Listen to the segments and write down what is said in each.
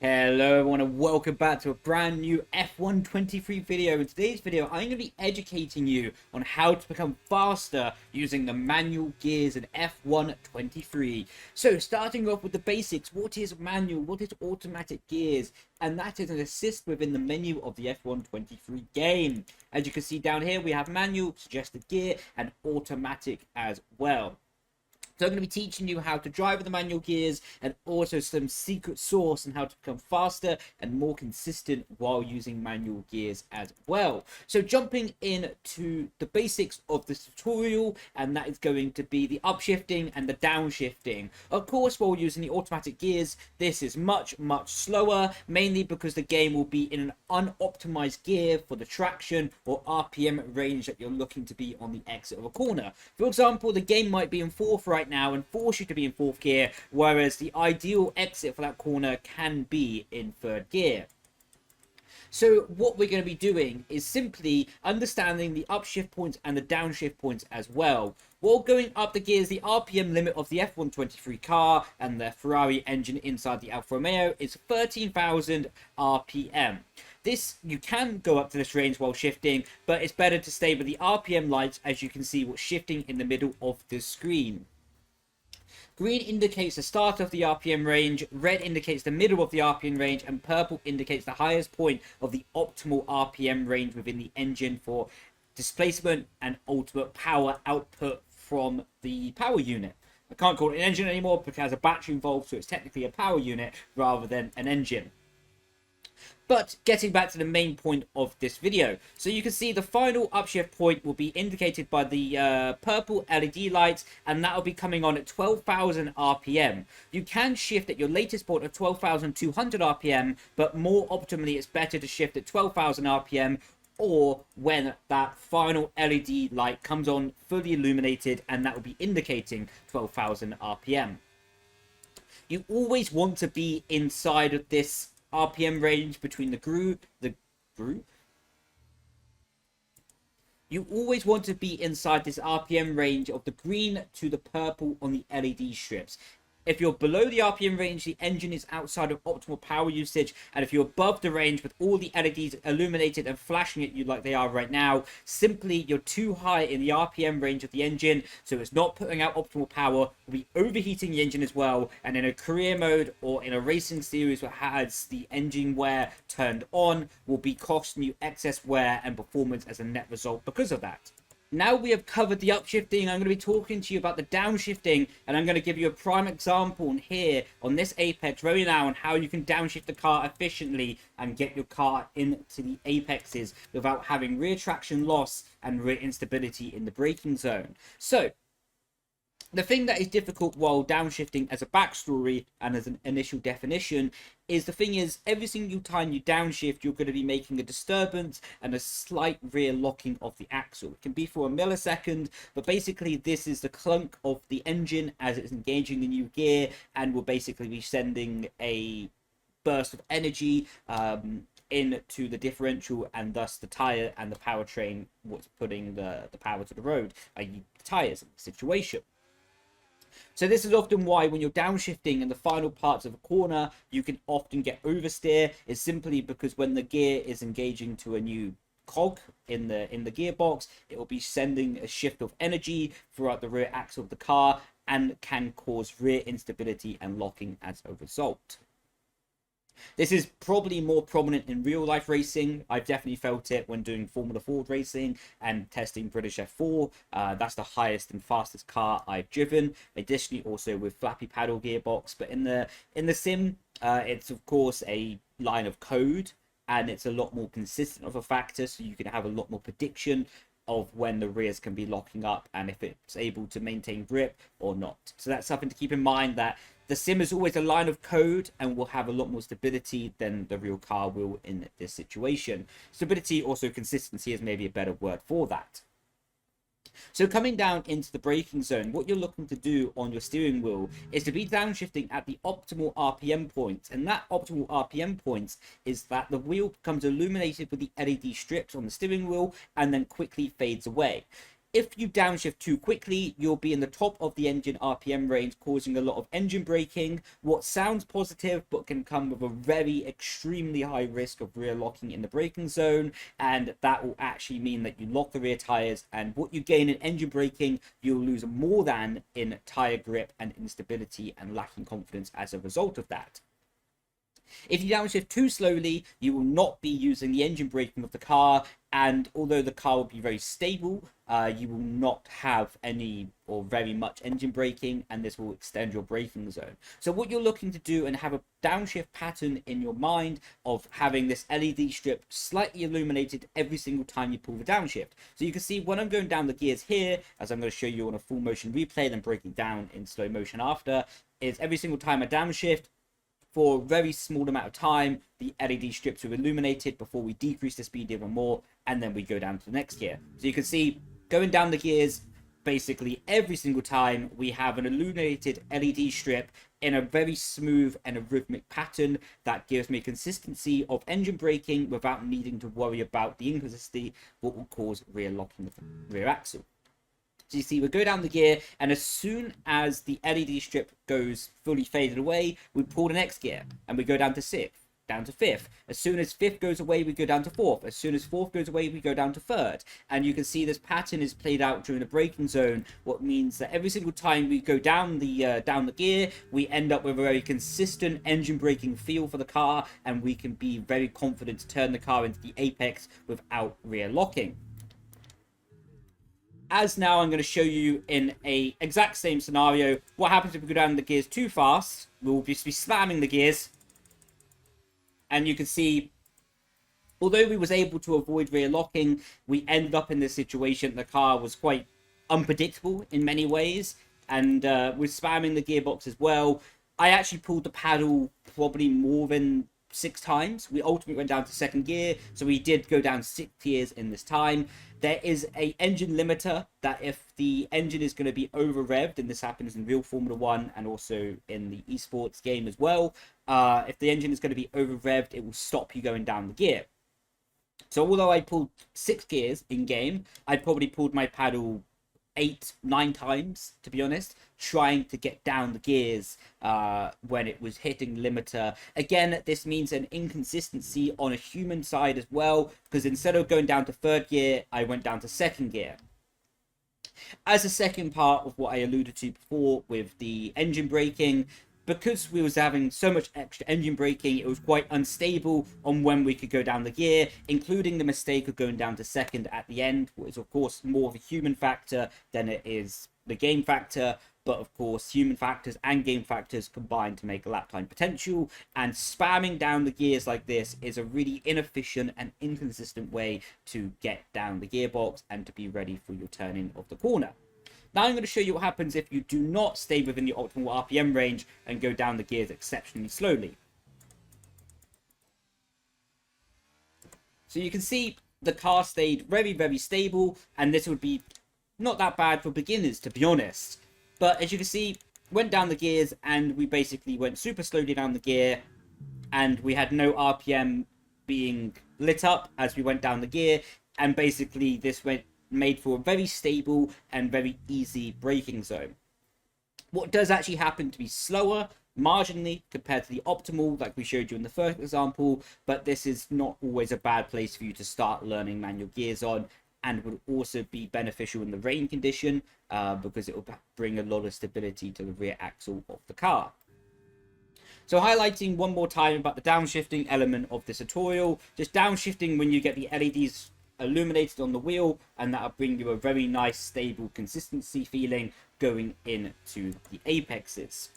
Hello everyone and welcome back to a brand new F123 video. In today's video, I'm going to be educating you on how to become faster using the manual gears in F123. So starting off with the basics, what is manual, what is automatic gears? And that is an assist within the menu of the F123 game. As you can see down here, we have manual, suggested gear, and automatic as well. So I'm going to be teaching you how to drive with the manual gears and also some secret sauce on how to become faster and more consistent while using manual gears as well. So jumping into the basics of this tutorial, and that is going to be the upshifting and the downshifting. Of course, while using the automatic gears, this is much slower, mainly because the game will be in an unoptimized gear for the traction or RPM range that you're looking to be on the exit of a corner. For example, the game might be in fourth right now and force you to be in fourth gear, whereas the ideal exit for that corner can be in third gear. So what we're going to be doing is simply understanding the upshift points and the downshift points as well. While going up the gears, the RPM limit of the F123 car and the Ferrari engine inside the Alfa Romeo is 13,000 RPM. You can go up to this range while shifting, but it's better to stay with the RPM lights, as you can see what's shifting in the middle of the screen. Green indicates the start of the RPM range, red indicates the middle of the RPM range, and purple indicates the highest point of the optimal RPM range within the engine for displacement and ultimate power output from the power unit. I can't call it an engine anymore because it has a battery involved, so it's technically a power unit rather than an engine. But getting back to the main point of this video, so you can see the final upshift point will be indicated by the purple LED lights, and that will be coming on at 12,000 RPM. You can shift at your latest point of 12,200 RPM, but more optimally it's better to shift at 12,000 RPM or when that final LED light comes on fully illuminated, and that will be indicating 12,000 RPM. You always want to be inside of this RPM range between you always want to be inside this RPM range of the green to the purple on the LED strips. If you're below the RPM range, the engine is outside of optimal power usage, and if you're above the range with all the LEDs illuminated and flashing at you like they are right now, simply you're too high in the RPM range of the engine, so it's not putting out optimal power, will be overheating the engine as well, and in a career mode or in a racing series that has the engine wear turned on, will be costing you excess wear and performance as a net result because of that. Now we have covered the upshifting, I'm going to be talking to you about the downshifting, and I'm going to give you a prime example here on this apex right now on how you can downshift the car efficiently and get your car into the apexes without having rear traction loss and rear instability in the braking zone. So the thing that is difficult while downshifting as a backstory and as an initial definition is every single time you downshift, you're going to be making a disturbance and a slight rear locking of the axle. It can be for a millisecond, but basically this is the clunk of the engine as it's engaging the new gear and will basically be sending a burst of energy into the differential, and thus the tire and the powertrain, what's putting the power to the road, i.e. the tires in the situation. So this is often why when you're downshifting in the final parts of a corner, you can often get oversteer. It's simply because when the gear is engaging to a new cog in the gearbox, it will be sending a shift of energy throughout the rear axle of the car and can cause rear instability and locking as a result. This is probably more prominent in real life racing. I've definitely felt it when doing Formula Ford racing and testing British F4. That's the highest and fastest car I've driven. Additionally, also with flappy paddle gearbox. But in the sim, it's of course a line of code, and it's a lot more consistent of a factor, so you can have a lot more prediction of when the rears can be locking up and if it's able to maintain grip or not. So that's something to keep in mind, that the sim is always a line of code and will have a lot more stability than the real car will in this situation. Stability, also consistency, is maybe a better word for that. So coming down into the braking zone, what you're looking to do on your steering wheel is to be downshifting at the optimal RPM point. And that optimal RPM point is that the wheel becomes illuminated with the LED strips on the steering wheel and then quickly fades away. If you downshift too quickly, you'll be in the top of the engine RPM range, causing a lot of engine braking, what sounds positive but can come with a very extremely high risk of rear locking in the braking zone, and that will actually mean that you lock the rear tires, and what you gain in engine braking you'll lose more than in tire grip and instability and lacking confidence as a result of that. If you downshift too slowly, you will not be using the engine braking of the car, and although the car will be very stable, you will not have any or very much engine braking, and this will extend your braking zone. So what you're looking to do and have a downshift pattern in your mind of having this LED strip slightly illuminated every single time you pull the downshift. So you can see when I'm going down the gears here, as I'm going to show you on a full motion replay, then breaking down in slow motion after, is every single time I downshift, for a very small amount of time, the LED strips are illuminated before we decrease the speed even more, and then we go down to the next gear. So you can see, going down the gears, basically every single time, we have an illuminated LED strip in a very smooth and a rhythmic pattern that gives me consistency of engine braking without needing to worry about the inconsistency, what will cause rear locking of the rear axle. So you see, we go down the gear, and as soon as the LED strip goes fully faded away, we pull the next gear, and we go down to sixth, down to fifth. As soon as fifth goes away, we go down to fourth. As soon as fourth goes away, we go down to third. And you can see this pattern is played out during the braking zone, what means that every single time we go down the gear, we end up with a very consistent engine braking feel for the car, and we can be very confident to turn the car into the apex without rear locking. As now I'm going to show you in a exact same scenario, what happens if we go down the gears too fast. We'll just be slamming the gears. And you can see, although we was able to avoid rear locking, we ended up in this situation. The car was quite unpredictable in many ways. And with spamming the gearbox as well, I actually pulled the paddle probably more than 6 times. We ultimately went down to second gear, so we did go down 6 gears in this time. There is a engine limiter that if the engine is going to be over revved, and this happens in real Formula 1 and also in the esports game as well, if the engine is going to be over revved, it will stop you going down the gear. So although I pulled 6 gears in game, I probably pulled my paddle 8-9 times, to be honest, trying to get down the gears when it was hitting limiter. Again, this means an inconsistency on a human side as well, because instead of going down to third gear, I went down to second gear. As a second part of what I alluded to before with the engine braking, because we was having so much extra engine braking, it was quite unstable on when we could go down the gear, including the mistake of going down to second at the end, which is of course more of a human factor than it is the game factor. But of course, human factors and game factors combine to make a lap time potential, and spamming down the gears like this is a really inefficient and inconsistent way to get down the gearbox and to be ready for your turning of the corner. Now I'm going to show you what happens if you do not stay within your optimal RPM range and go down the gears exceptionally slowly. So you can see the car stayed very, very stable, and this would be not that bad for beginners, to be honest. But as you can see, went down the gears, and we basically went super slowly down the gear, and we had no RPM being lit up as we went down the gear, and basically this made for a very stable and very easy braking zone. What does actually happen to be slower marginally compared to the optimal, like we showed you in the first example, but this is not always a bad place for you to start learning manual gears on, and would also be beneficial in the rain condition because it will bring a lot of stability to the rear axle of the car. So highlighting one more time about the downshifting element of this tutorial, just downshifting when you get the LEDs illuminated on the wheel, and that'll bring you a very nice stable consistency feeling going into the apexes.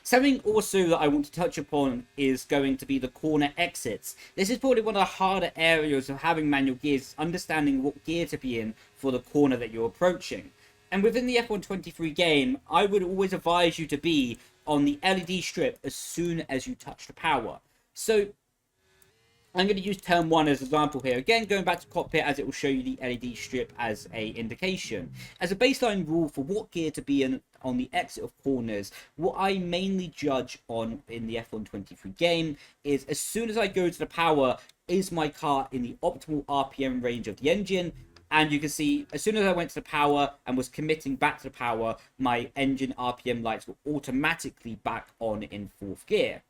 Something also that I want to touch upon is going to be the corner exits. This is probably one of the harder areas of having manual gears, understanding what gear to be in for the corner that you're approaching. And within the F123 game, I would always advise you to be on the LED strip as soon as you touch the power. So I'm going to use turn 1 as an example here. Again, going back to cockpit, as it will show you the LED strip as a indication. As a baseline rule for what gear to be in on the exit of corners, what I mainly judge on in the F123 game is as soon as I go to the power, is my car in the optimal RPM range of the engine? And you can see, as soon as I went to the power and was committing back to the power, my engine RPM lights were automatically back on in 4th gear.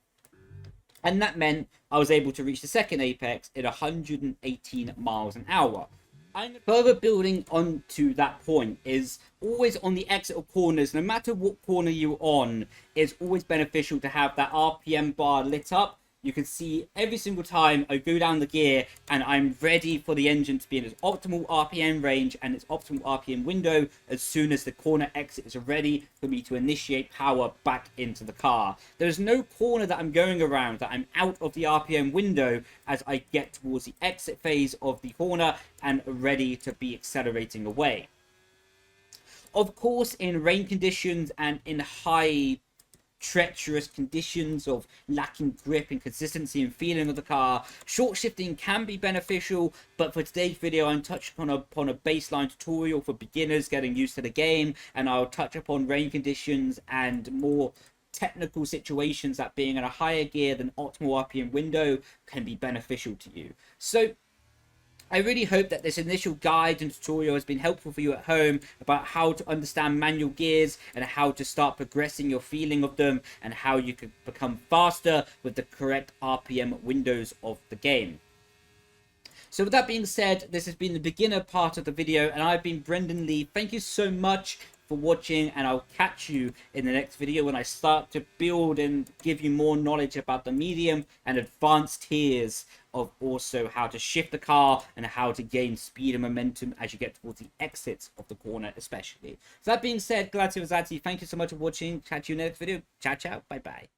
And that meant I was able to reach the second apex at 118 miles an hour. And further building onto that point is always on the exit of corners, no matter what corner you're on, it's always beneficial to have that RPM bar lit up. You can see every single time I go down the gear and I'm ready for the engine to be in its optimal RPM range and its optimal RPM window as soon as the corner exit is ready for me to initiate power back into the car. There's no corner that I'm going around that I'm out of the RPM window as I get towards the exit phase of the corner and ready to be accelerating away. Of course, in rain conditions and in high treacherous conditions of lacking grip and consistency and feeling of the car, short shifting can be beneficial, but for today's video I'm touching upon a baseline tutorial for beginners getting used to the game, and I'll touch upon rain conditions and more technical situations that being in a higher gear than optimal RPM window can be beneficial to you. So I really hope that this initial guide and tutorial has been helpful for you at home about how to understand manual gears and how to start progressing your feeling of them and how you can become faster with the correct RPM windows of the game. So with that being said, this has been the beginner part of the video, and I've been Brendon Leigh. Thank you so much for watching, and I'll catch you in the next video when I start to build and give you more knowledge about the medium and advanced tiers of also how to shift the car and how to gain speed and momentum as you get towards the exits of the corner especially. So that being said, grazie, thank you so much for watching. Catch you in the next video. Ciao, ciao. Bye bye.